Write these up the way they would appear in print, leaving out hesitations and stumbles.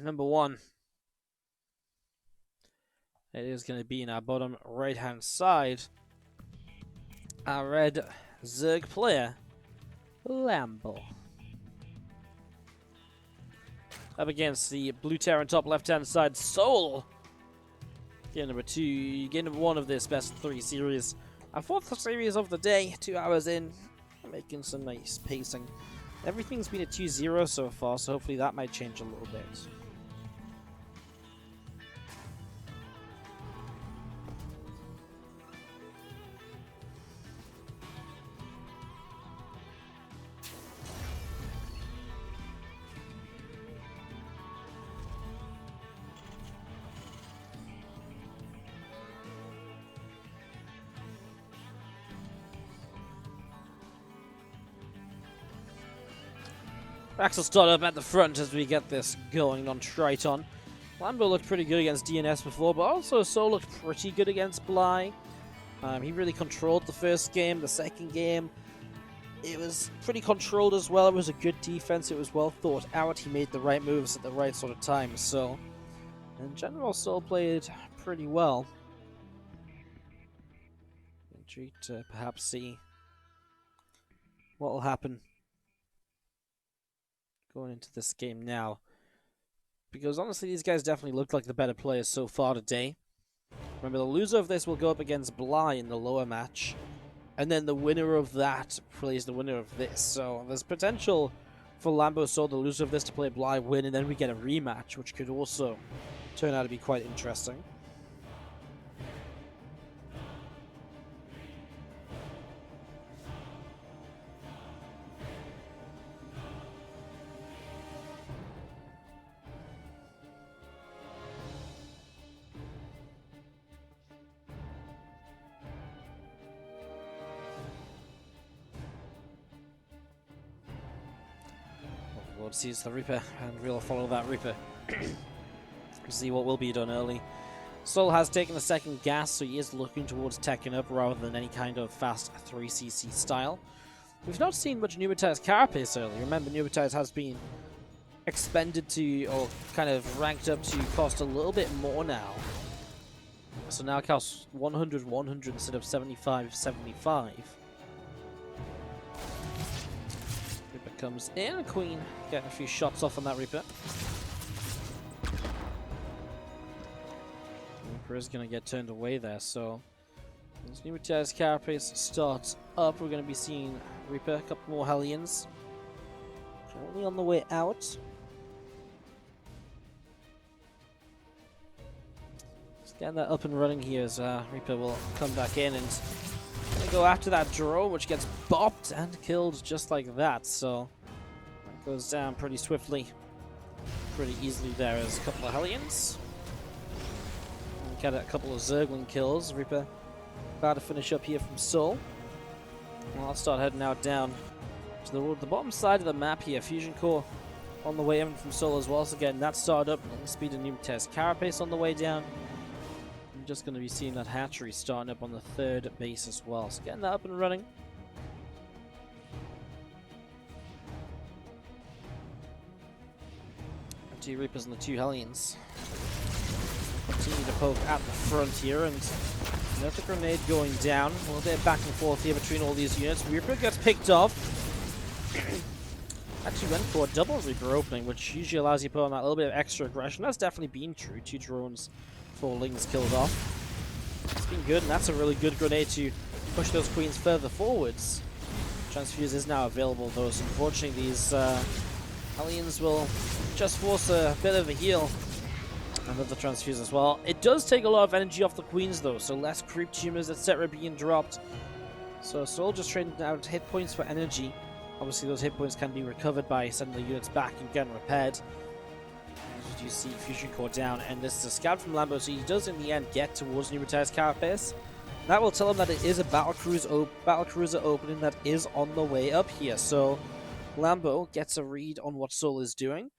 Number one. It is going to be in our bottom right hand side. Our red Zerg player, Lambo. Up against the blue Terran top left hand side, souL. Game number two, game number one of this best of three series. Our fourth series of the day, 2 hours in. Making some nice pacing. Everything's been a 2-0 so far, so hopefully that might change a little bit. Axel start up at the front as we get this going on Triton. Lambo looked pretty good against DNS before, but also souL looked pretty good against Bly. He really controlled the first game. The second game, it was pretty controlled as well. It was a good defense. It was well thought out. He made the right moves at the right sort of time. So, in general, souL played pretty well. Intrigued to perhaps see what will happen going into this game now, because honestly these guys definitely look like the better players so far today. Remember, the loser of this will go up against Bly in the lower match, and then the winner of that plays the winner of this. So there's potential for Lambo souL, the loser of this, to play Bly, win, and then we get a rematch, which could also turn out to be quite interesting. Lord sees the Reaper, and we'll follow that Reaper. See what will be done early. souL has taken the second gas, so he is looking towards teching up rather than any kind of fast 3cc style. We've not seen much Pneumatized Carapace early. Remember, Pneumatized has been expended to, or kind of ranked up to cost a little bit more now. So now it costs 100, 100 instead of 75, 75. Reaper comes in, Queen getting a few shots off on that Reaper. Reaper is going to get turned away there, so as Pneumatized Carapace starts up, we're going to be seeing Reaper, a couple more Hellions. Currently on the way out. Just getting that up and running here as Reaper will come back in and go after that drone, which gets bopped and killed just like that. So that goes down pretty swiftly, pretty easily there as a couple of Hellions. We get a couple of Zergling kills. Reaper about to finish up here from souL. Well, I'll start heading out down to the bottom side of the map here. Fusion Core on the way in from souL as well. So getting that started up, and speed and Pneumatized Carapace on the way down. I'm just going to be seeing that hatchery starting up on the third base as well. So getting that up and running. Two Reapers and the two Hellions continue to poke at the front here, and another grenade going down. A little bit of back and forth here between all these units. Reaper gets picked off. Actually went for a double Reaper opening, which usually allows you to put on that little bit of extra aggression. That's definitely been true. 2 drones, 4 lings killed off. It's been good, and that's a really good grenade to push those Queens further forwards. Transfuse is now available though, so unfortunately these Hellions will just force a bit of a heal. Another transfuse as well. It does take a lot of energy off the Queens though, so less creep tumors, etc. being dropped. So souL just trading out hit points for energy. Obviously those hit points can be recovered by sending the units back and getting repaired. As you see, Fusion Core down, and this is a scout from Lambo, so he does in the end get towards Pneumatized Carapace. That will tell him that it is a battlecruiser opening that is on the way up here. So Lambo gets a read on what souL is doing,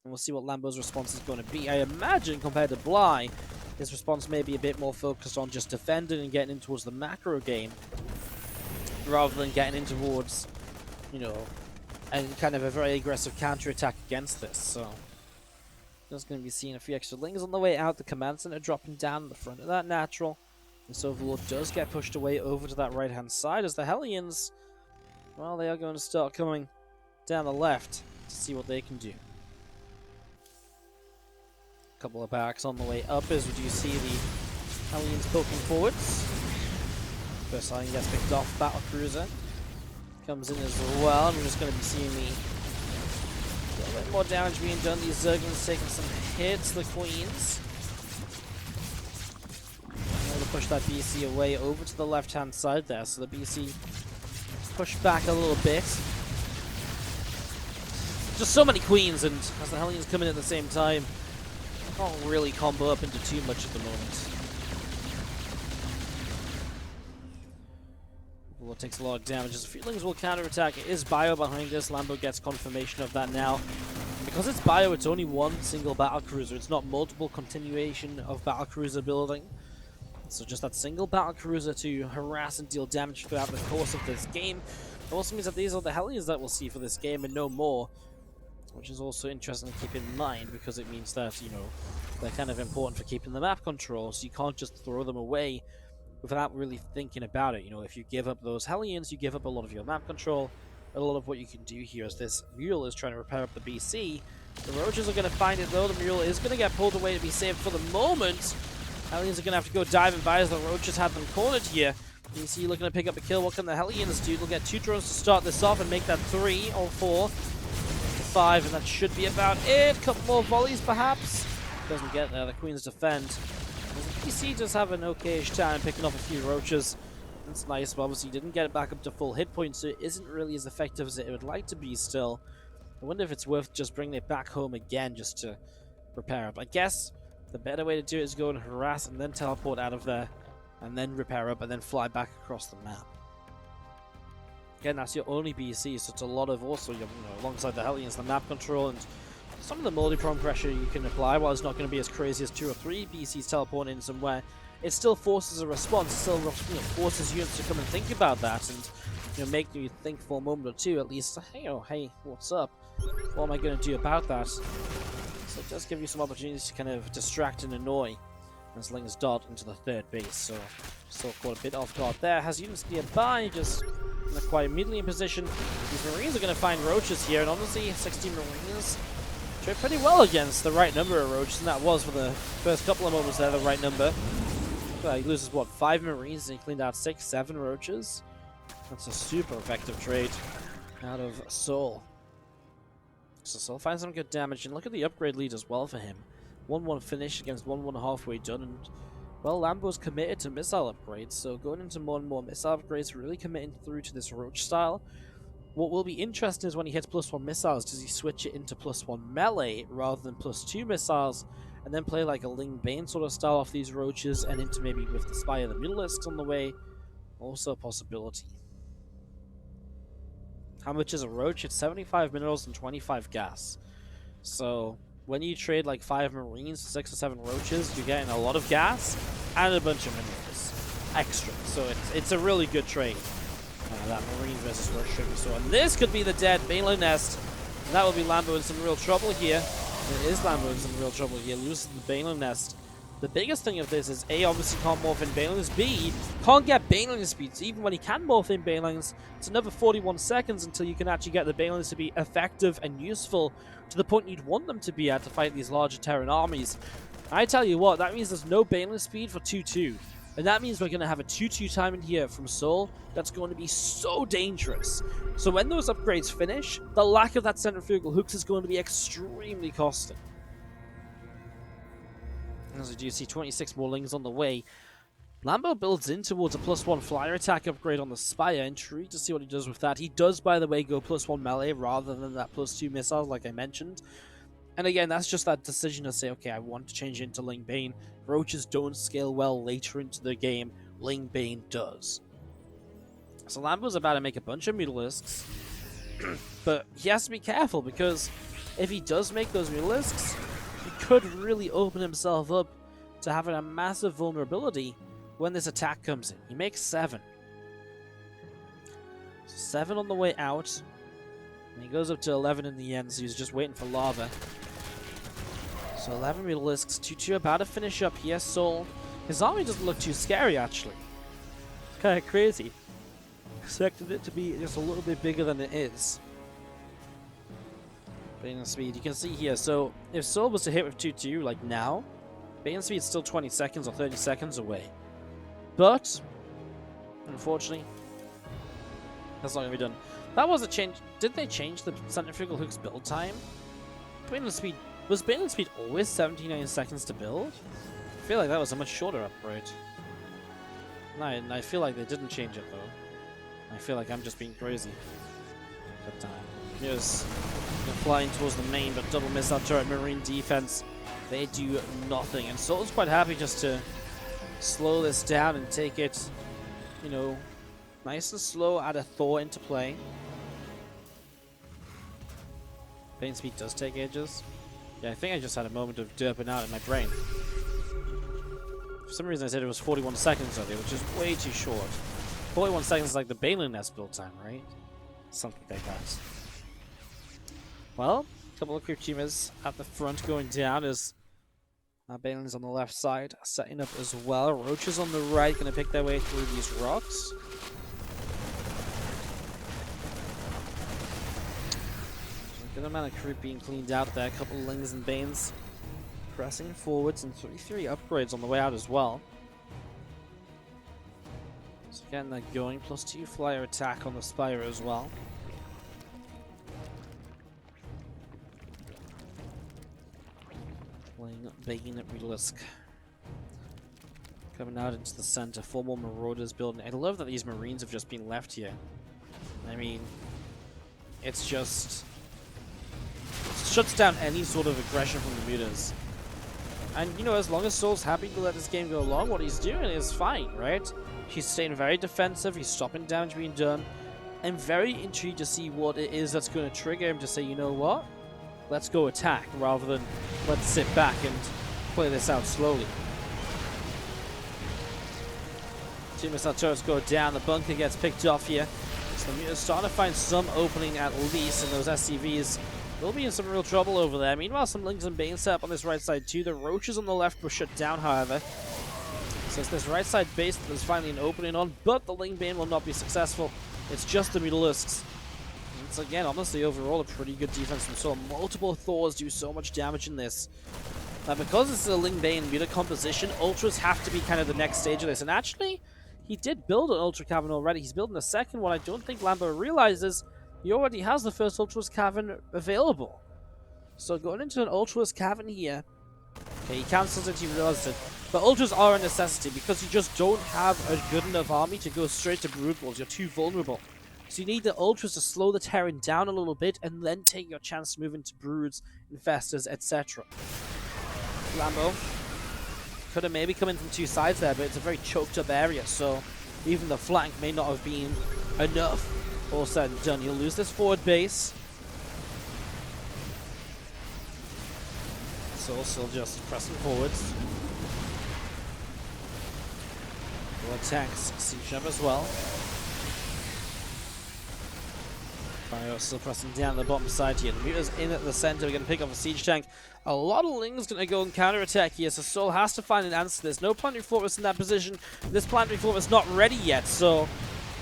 and we'll see what Lambo's response is going to be. I imagine compared to Bly, his response may be a bit more focused on just defending and getting in towards the macro game, rather than getting in towards, you know, and kind of a very aggressive counter-attack against this. So Just going to be seeing a few extra lings on the way out. The command center dropping down in the front of that natural. And so Overlord does get pushed away over to that right-hand side as the Hellions, well, they are going to start coming down the left to see what they can do. A couple of barracks on the way up as we do see the Hellions poking forwards. First Hellion gets picked off. Battlecruiser comes in as well. And we're just going to be seeing a little bit more damage being done. These Zerglings taking some hits. The Queens able to push that BC away over to the left-hand side there. So the BC pushed back a little bit. Just so many Queens, and as the Hellions come in at the same time, can't really combo up into too much at the moment. Well, it takes a lot of damage. As Feelings will counterattack. It is Bio behind this. Lambo gets confirmation of that now. Because it's Bio, it's only one single battlecruiser. It's not multiple continuation of battlecruiser building. So just that single battlecruiser to harass and deal damage throughout the course of this game. It also means that these are the Hellions that we'll see for this game and no more. Which is also interesting to keep in mind, because it means that, you know, they're kind of important for keeping the map control, so you can't just throw them away without really thinking about it. You know, if you give up those Hellions, you give up a lot of your map control, a lot of what you can do here. As this Mule is trying to repair up the BC, the Roaches are going to find it though. The Mule is going to get pulled away to be saved for the moment. Hellions are going to have to go diving by as the Roaches have them cornered here. BC looking to pick up a kill. What can the Hellions do? They'll get 2 drones to start this off and make that 3 or 4. 5, and that should be about it. A couple more volleys, perhaps. Doesn't get there. The Queens defend. The PC does have an okay-ish time picking off a few Roaches. That's nice, but obviously didn't get it back up to full hit points, so it isn't really as effective as it would like to be still. I wonder if it's worth just bringing it back home again just to repair up. I guess the better way to do it is go and harass and then teleport out of there, and then repair up, and then fly back across the map. Again, that's your only BC, so it's a lot of also, you know, alongside the Hellions, the map control, and some of the multi-prong pressure you can apply. While it's not going to be as crazy as 2 or 3 BCs teleporting in somewhere, it still forces a response. It still, you know, forces units to come and think about that, and, you know, make you think for a moment or two at least. Hey, oh, hey, what's up? What am I going to do about that? So it does give you some opportunities to kind of distract and annoy as Lings dart into the 3rd base. So still quite a bit off guard there. Has units nearby, just quite immediately in position. These Marines are going to find Roaches here, and honestly, 16 Marines trade pretty well against the right number of Roaches, and that was for the first couple of moments there the right number. Well, he loses, what, 5 Marines, and he cleaned out 6, 7 Roaches. That's a super effective trade out of souL. So souL finds some good damage, and look at the upgrade lead as well for him. 1-1 finish against 1-1 halfway done, and well, Lambo's committed to missile upgrades, so going into more and more missile upgrades, really committing through to this Roach style. What will be interesting is when he hits +1 missiles, does he switch it into +1 melee rather than +2 missiles, and then play like a Ling Bane sort of style off these Roaches and into maybe with the Spire the Mutalisks on the way? Also a possibility. How much is a Roach? It's 75 minerals and 25 gas. So when you trade like 5 Marines, 6 or 7 Roaches, you're getting a lot of gas and a bunch of minerals extra. So it's a really good trade. That Marine versus Roach should be so. And this could be the dead Balo Nest. And that will be Lambo in some real trouble here. It is Lambo in some real trouble here. Loses the Balo Nest. The biggest thing of this is A, obviously can't morph in Banelings. B, can't get Baneling speeds. Even when he can morph in Banelings, it's another 41 seconds until you can actually get the Banelings to be effective and useful to the point you'd want them to be at to fight these larger Terran armies. I tell you what, that means there's no Baneling speed for 2-2. And that means we're going to have a 2-2 time in here from souL that's going to be so dangerous. So when those upgrades finish, the lack of that centrifugal hooks is going to be extremely costly. As we do see 26 more Lings on the way. Lambo builds in towards a +1 flyer attack upgrade on the Spire. Intrigued to see what he does with that. He does, by the way, go +1 melee rather than that +2 missiles like I mentioned. And again, that's just that decision to say, okay, I want to change into Ling Bane. Roaches don't scale well later into the game. Ling Bane does. So Lambo's about to make a bunch of Mutalisks. But he has to be careful, because if he does make those Mutalisks, he could really open himself up to having a massive vulnerability when this attack comes in. He makes 7. So 7 on the way out. And he goes up to 11 in the end, so he's just waiting for lava. So 11 Mutalisks, 2-2 about to finish up here. souL, his army doesn't look too scary actually. It's kind of crazy. Expected it to be just a little bit bigger than it is. Bane speed, you can see here. So if souL was to hit with 2-2 like now, Bane speed is still 20 seconds or 30 seconds away. But unfortunately, that's not gonna be done. That was a change. Did they change the centrifugal hook's build time? Bane speed. Was Bane speed always 79 seconds to build? I feel like that was a much shorter upgrade. No, I feel like they didn't change it though. I feel like I'm just being crazy. But here's flying towards the main, but double missile turret marine defense. They do nothing, and souL's quite happy just to slow this down and take it, you know, nice and slow. Add a Thor into play. Bane speed does take ages. Yeah, I think I just had a moment of derping out in my brain. For some reason I said it was 41 seconds earlier, which is way too short. 41 seconds is like the Baneling Nest build time, right? Something like that. Well, a couple of creep teamers at the front going down as Baneling's on the left side, setting up as well. Roaches on the right, going to pick their way through these rocks. Good amount of creep being cleaned out there. A couple of Lings and Banes pressing forwards, and 3-3 upgrades on the way out as well. So getting that going, plus 2 flyer attack on the Spire as well. Playing Bane at Mutalisk. Coming out into the center, 4 more Marauders building. I love that these Marines have just been left here. I mean, it's just... shuts down any sort of aggression from the mutas. And, you know, as long as souL's happy to let this game go along, what he's doing is fine, right? He's staying very defensive, he's stopping damage being done. I'm very intrigued to see what it is that's going to trigger him to say, you know what? Let's go attack, rather than let's sit back and play this out slowly. 2 missile turrets go down, the bunker gets picked off here. So the mutas starting to find some opening at least, and those SCVs will be in some real trouble over there. Meanwhile, some Lings and Bane set up on this right side too. The Roaches on the left were shut down, however. So it's this right side base that there's finally an opening on, but the Ling Bane will not be successful. It's just the Mutalisks. Once again, honestly, overall, a pretty good defense from souL. Multiple Thors do so much damage in this. Now, because this is a Ling Bane Muta composition, Ultras have to be kind of the next stage of this. And actually, he did build an Ultra Cavern already. He's building a second one. I don't think Lambo realizes he already has the first Ultras Cavern available. So going into an Ultras Cavern here, okay, he cancels it, he realizes it. But Ultras are a necessity because you just don't have a good enough army to go straight to Brood Wolves. You're too vulnerable. So you need the Ultras to slow the Terran down a little bit and then take your chance to move into Broods, Infestors, etc. Lambo could have maybe come in from 2 sides there, but it's a very choked up area, so even the flank may not have been enough. All said and done, you'll lose this forward base. souL still just pressing forwards. Will attacks siege up as well. Bio still pressing down the bottom side here. The Muta's in at the center. We're going to pick up a siege tank. A lot of Lings going to go and counter-attack here, so souL has to find an answer. There's no planetary fortress in that position. This planetary fortress is not ready yet, so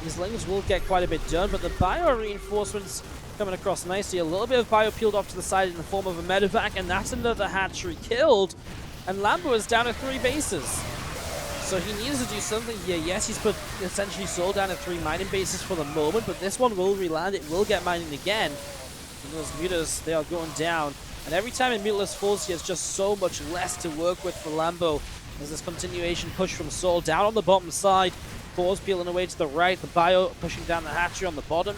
these Lings will get quite a bit done, but the bio reinforcements coming across nicely. A little bit of bio peeled off to the side in the form of a medevac, and that's another hatchery killed. And Lambo is down to 3 bases. So he needs to do something here. Yes, he's put essentially souL down to 3 mining bases for the moment, but this one will reland. It will get mining again. And those mutas, they are going down. And every time a Mutalisk falls, he has just so much less to work with for Lambo. There's this continuation push from souL down on the bottom side. Thor's peeling away to the right. The bio pushing down the hatchery on the bottom.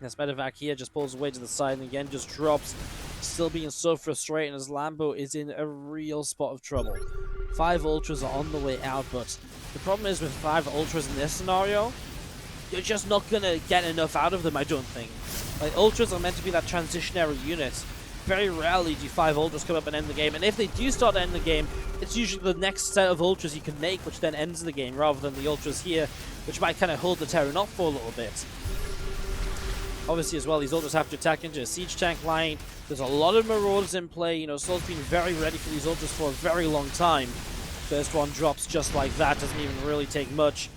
This medevac here just pulls away to the side and again just drops. Still being so frustrating as Lambo is in a real spot of trouble. 5 Ultras are on the way out, but the problem is with 5 Ultras in this scenario, you're just not going to get enough out of them, I don't think. Like, Ultras are meant to be that transitionary unit. Very rarely do 5 Ultras come up and end the game, and if they do start to end the game, it's usually the next set of Ultras you can make which then ends the game, rather than the Ultras here, which might kind of hold the Terran up for a little bit. Obviously, as well, these ultras have to attack into a siege tank line. There's a lot of marauders in play. You know, souL's been very ready for these ultras for a very long time. First one drops just like that, doesn't even really take much.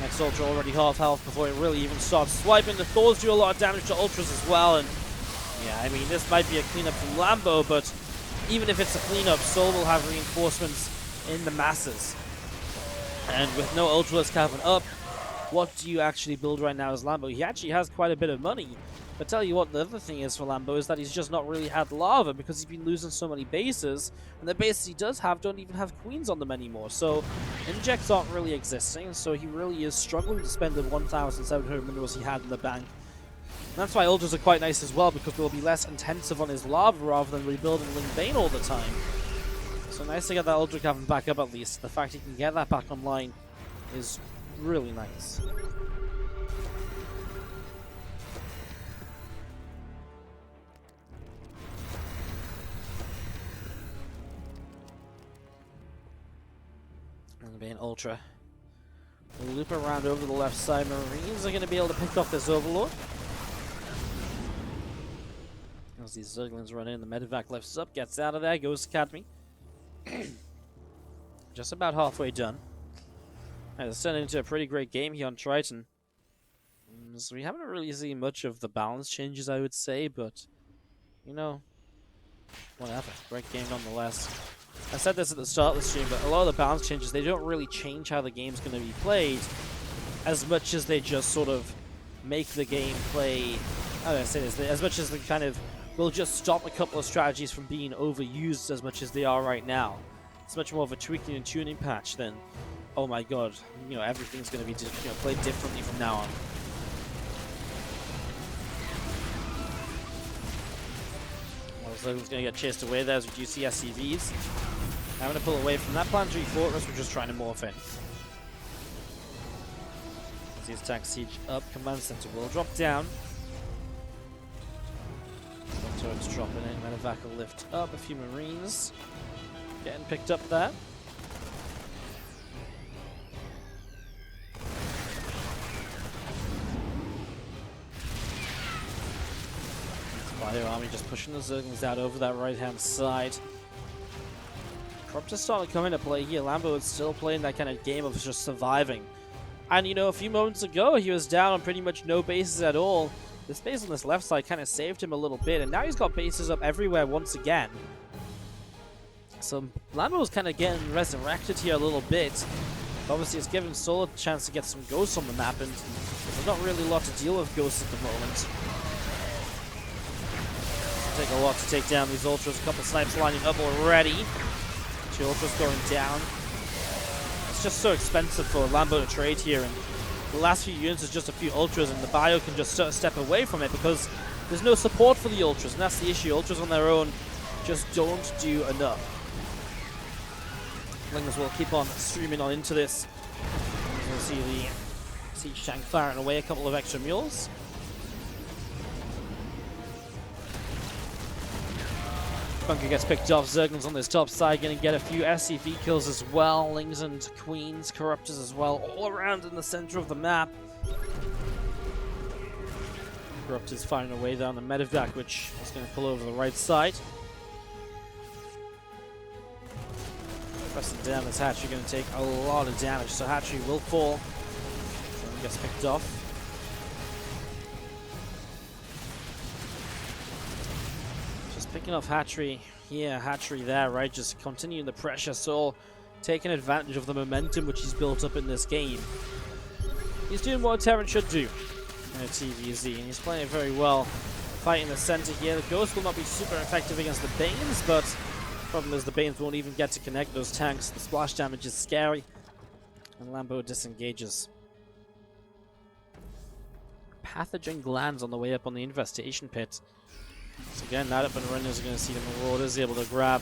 Next ultra already half health before it really even starts swiping. The Thors do a lot of damage to ultras as well, and yeah, I mean, this might be a cleanup from Lambo, but even if it's a cleanup, souL will have reinforcements in the masses. And with no ultras cavern up, what do you actually build right now as Lambo? He actually has quite a bit of money. But tell you what, the other thing is for Lambo is that he's just not really had lava because he's been losing so many bases. And the bases he does have don't even have queens on them anymore. So injects aren't really existing. So he really is struggling to spend the 1,700 minerals he had in the bank. And that's why ultras are quite nice as well, because they'll be less intensive on his lava rather than rebuilding Ling Bane all the time. So nice to get that ultra cavern back up at least. The fact he can get that back online is really nice. Ling Bane ultra. We'll loop around over the left side. Marines are going to be able to pick off this Overlord. As these Zerglings run in, the Medivac lifts up, gets out of there, goes to Academy. Just about halfway done. And it's turned into a pretty great game here on Triton. So we haven't really seen much of the balance changes, I would say, but, you know, whatever. Great game nonetheless. I said this at the start of the stream, but a lot of the balance changes, they don't really change how the game's going to be played as much as they just sort of make the game play. How do I say this? As much as they kind of will just stop a couple of strategies from being overused as much as they are right now. It's much more of a tweaking and tuning patch than, oh my god, you know, everything's going to be played differently from now on. So who's going to get chased away there as we do see SCVs. Having to pull away from that planetary fortress, we're just trying to morph in. As these attack siege up, command center will drop down. Turrets dropping in, Medivac will lift up, a few Marines getting picked up there. Spider Army just pushing the Zerglings out over that right-hand side. Corruptor's starting to come into play here. Lambo is still playing that kind of game of just surviving. And, you know, a few moments ago, he was down on pretty much no bases at all. The space on this left side kind of saved him a little bit, and now he's got bases up everywhere once again. So Lambo's kind of getting resurrected here a little bit. Obviously, it's given souL a chance to get some ghosts on the map, and there's not really a lot to deal with ghosts at the moment. It'll take a lot to take down these ultras. A couple snipes lining up already. 2 ultras going down. It's just so expensive for Lambo to trade here, and the last few units is just a few ultras, and the bio can just step away from it because there's no support for the ultras, and that's the issue. Ultras on their own just don't do enough. Lingers will keep on streaming on into this. We'll see the siege tank firing away a couple of extra mules. Bunker gets picked off. Zerglings on this top side going to get a few SCV kills as well. Lings and Queens, Corruptors as well, all around in the center of the map. Corruptors firing away down the Medivac, which is going to pull over the right side. Pressing down this Hatchery, going to take a lot of damage, so Hatchery will fall. So gets picked off. Just picking off Hatchery here, Hatchery there, right? Just continuing the pressure, souL taking advantage of the momentum which he's built up in this game. He's doing what Terran should do in a TVZ, and he's playing it very well. Fighting the center here. The Ghost will not be super effective against the Banes, but problem is the Banes won't even get to connect those tanks. The splash damage is scary, and Lambo disengages. Pathogen glands on the way up on the infestation pit. So again, that up and running is going to see the Marauders able to grab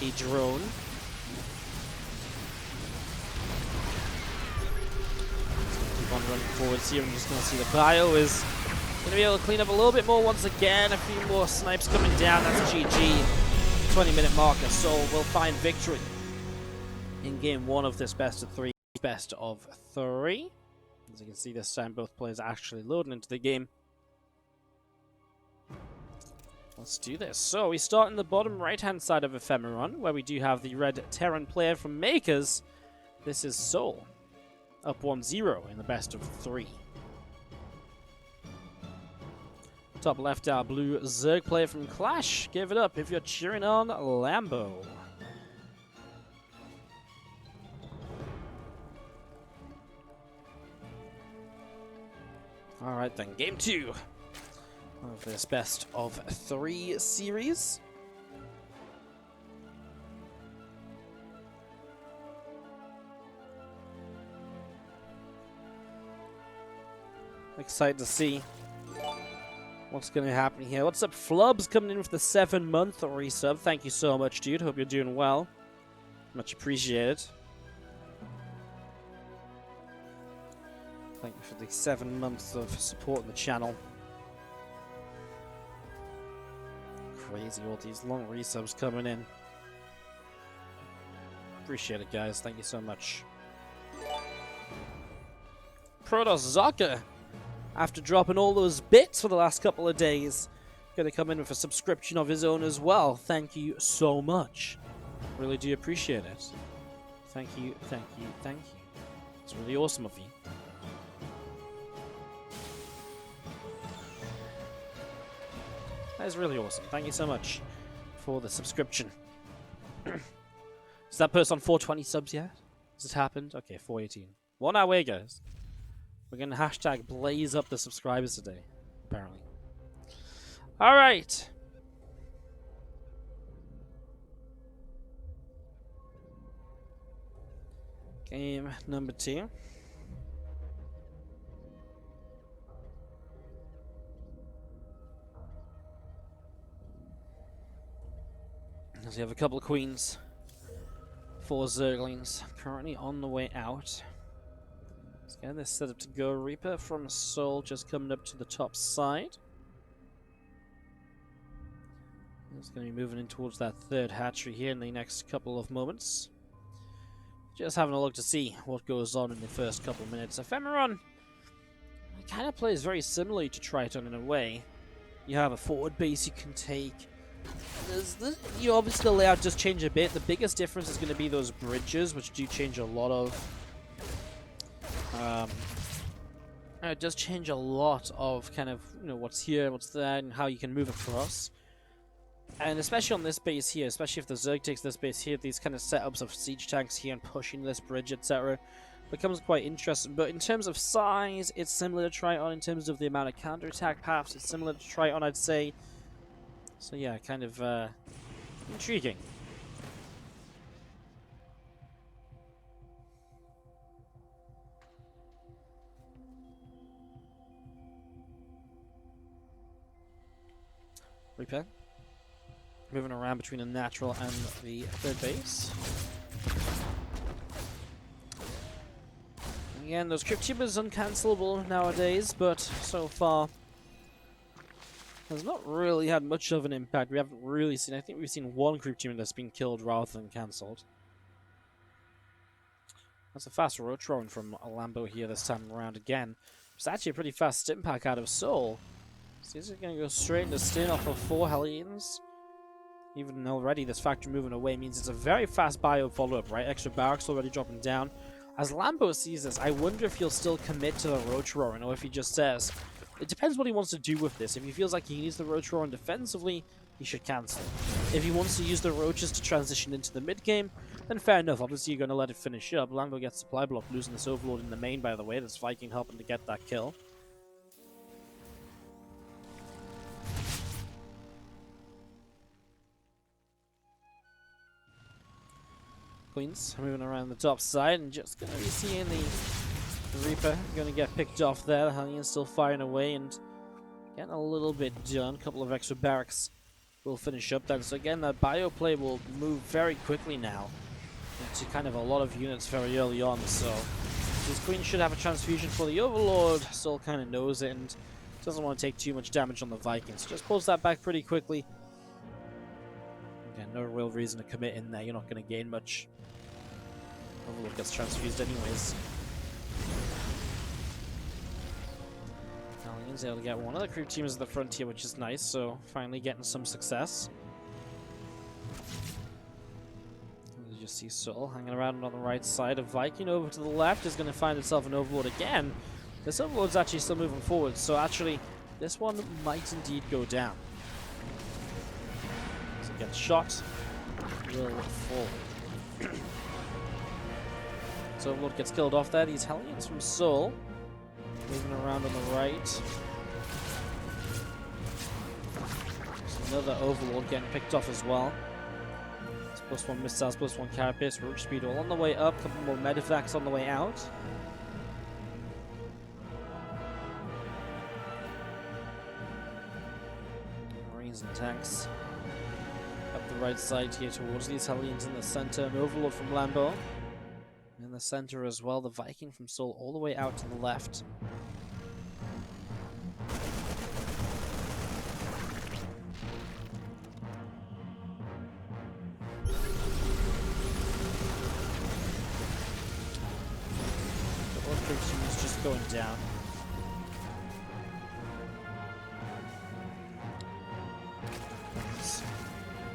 a drone. Keep on running forwards here. I'm just going to see the bio is going to be able to clean up a little bit more once again. A few more snipes coming down. That's GG. 20-minute marker. souL will find victory in game 1 of this best of 3. Best of 3. As you can see, this time both players are actually loading into the game. Let's do this. So we start in the bottom right-hand side of Ephemeron, where we do have the red Terran player from Makers. This is souL, up 1-0 in the best of 3. Top left, our blue Zerg player from Clash. Give it up if you're cheering on Lambo. Alright then, game 2 of this best of 3 series. Excited to see what's going to happen here. What's up, Flubs, coming in with the 7-month resub. Thank you so much, dude. Hope you're doing well. Much appreciated. Thank you for the 7 months of support on the channel. Crazy, all these long resubs coming in. Appreciate it, guys. Thank you so much. Protoss Zaka, after dropping all those bits for the last couple of days, going to come in with a subscription of his own as well. Thank you so much. Really do appreciate it. Thank you, thank you, thank you. It's really awesome of you. That is really awesome. Thank you so much for the subscription. Is that person on 420 subs yet? Has it happened? Okay, 418. 1 hour away, guys. We're going to hashtag blaze up the subscribers today, apparently. Alright. Game number 2. As we have a couple of queens, 4 zerglings currently on the way out. Let's get this set up to go. Reaper from souL just coming up to the top side. It's going to be moving in towards that 3rd hatchery here in the next couple of moments. Just having a look to see what goes on in the first couple of minutes. Ephemeron kind of plays very similarly to Triton in a way. You have a forward base you can take. You obviously the layout does change a bit. The biggest difference is going to be those bridges, which do change a lot of. It does change a lot of kind of what's here, what's there, and how you can move across. And especially on this base here, especially if the Zerg takes this base here, these kind of setups of siege tanks here and pushing this bridge, etc., becomes quite interesting. But in terms of size, it's similar to Triton. In terms of the amount of counterattack paths, it's similar to Triton, I'd say. So yeah, kind of intriguing. Repair. Moving around between the natural and the 3rd base. Again, those Crypt Tubers uncancelable nowadays, but so far has not really had much of an impact. We haven't really seen, I think we've seen 1 Crypt Tuber that's been killed rather than cancelled. That's a fast Rotron from a Lambo here this time around again. It's actually a pretty fast stim pack out of souL. So he's going to go straight into Stin off of 4 Hellions. Even already this factory moving away means it's a very fast bio follow-up, right? Extra barracks already dropping down. As Lambo sees this, I wonder if he'll still commit to the Rotron, or if he just says, it depends what he wants to do with this. If he feels like he needs the Rotron defensively, he should cancel. If he wants to use the Roaches to transition into the mid-game, then fair enough. Obviously, you're going to let it finish up. Lambo gets supply block, losing this Overlord in the main, by the way. That's Viking helping to get that kill. Queens moving around the top side and just going to be seeing the Reaper going to get picked off there. The Hellion still firing away and getting a little bit done. A couple of extra barracks will finish up then. So again, that bio play will move very quickly now into kind of a lot of units very early on. So these Queens should have a transfusion for the Overlord. souL kind of knows it and doesn't want to take too much damage on the Vikings. Just pulls that back pretty quickly. Again, no real reason to commit in there. You're not going to gain much. Overlord gets transfused anyways. Hellions able to get one of the creep teams at the frontier, which is nice, so finally getting some success. You just see souL hanging around on the right side. A Viking over to the left is going to find itself an Overlord again. This Overlord's actually still moving forward, so actually this one might indeed go down. As it gets shot, will fall. So Overlord gets killed off there. These Hellions from souL moving around on the right. There's another Overlord getting picked off as well. It's +1 missiles, +1 carapace, roach speed all on the way up. A couple more medevac's on the way out. Marines and tanks up the right side here towards these Hellions in the center. An Overlord from Lambo in the center as well. The Viking from souL all the way out to the left. Is just going down.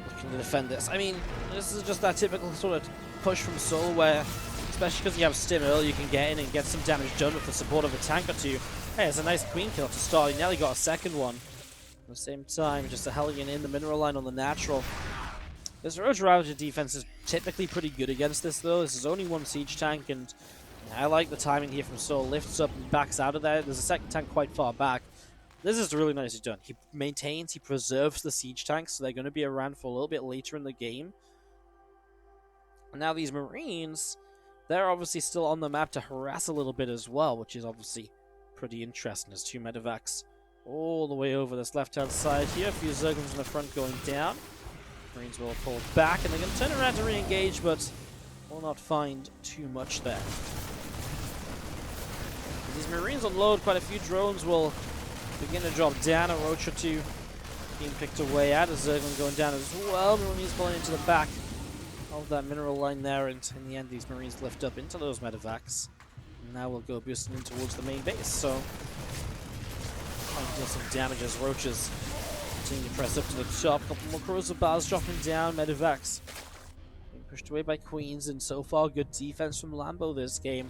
Looking to defend this. I mean, this is just that typical sort of push from souL where, especially because you have stim early, you can get in and get some damage done with the support of a tank or two. Hey, it's a nice queen kill to start. He nearly got a second one. At the same time, just a Hellion in the mineral line on the natural. This Roach Ravager defense is typically pretty good against this though. This is only one siege tank, and I like the timing here from souL. Lifts up and backs out of there. There's a second tank quite far back. This is really nicely done. He maintains, he preserves the siege tanks, so they're going to be around for a little bit later in the game. And now these Marines, they're obviously still on the map to harass a little bit as well, which is obviously pretty interesting. There's 2 medevacs all the way over this left-hand side here. A few Zerglings in the front going down. Marines will pull back, and they're going to turn around to re-engage, but will not find too much there. These Marines unload quite a few drones, will begin to drop down. A roach or two being picked away at. A Zergling going down as well. Marines pulling into the back of that mineral line there, and in the end these Marines lift up into those medevacs. And now we'll go boosting in towards the main base, so trying to deal some damage as roaches continue to press up to the top. A couple more corrosive bars dropping down. Medevacs being pushed away by queens, and so far good defense from Lambo this game.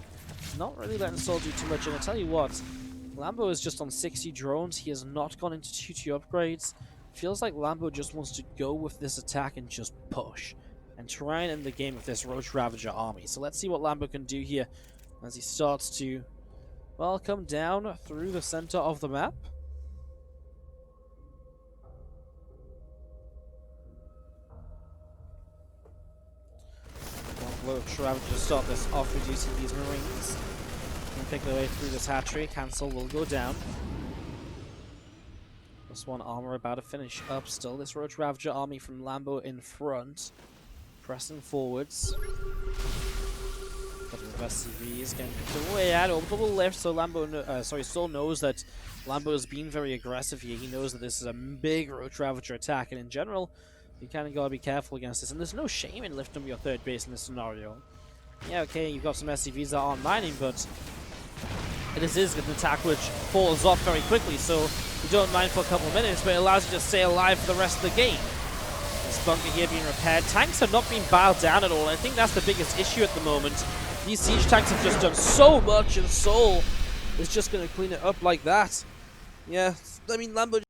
Not really letting souL do too much, and I tell you what, Lambo is just on 60 drones. He has not gone into 2-2 upgrades. Feels like Lambo just wants to go with this attack and just push and try and end the game with this Roach Ravager army. So let's see what Lambo can do here as he starts to, well, come down through the center of the map. Roach Ravager to start this off, reducing these Marines. And pick their way through this hatchery. Cancel will go down. +1 armor about to finish up still. This Roach Ravager army from Lambo in front. Pressing forwards. Couple of SCVs getting picked away at. Orbital lift, so souL knows that Lambo has been very aggressive here. He knows that this is a big Roach Ravager attack, and in general, you kind of got to be careful against this. And there's no shame in lifting up your third base in this scenario. Yeah, okay, you've got some SCVs that aren't mining, but it is an attack which falls off very quickly, so you don't mine for a couple of minutes, but it allows you to stay alive for the rest of the game. This bunker here being repaired. Tanks have not been biled down at all. I think that's the biggest issue at the moment. These siege tanks have just done so much, and souL is just going to clean it up like that. Yeah, I mean, Lambo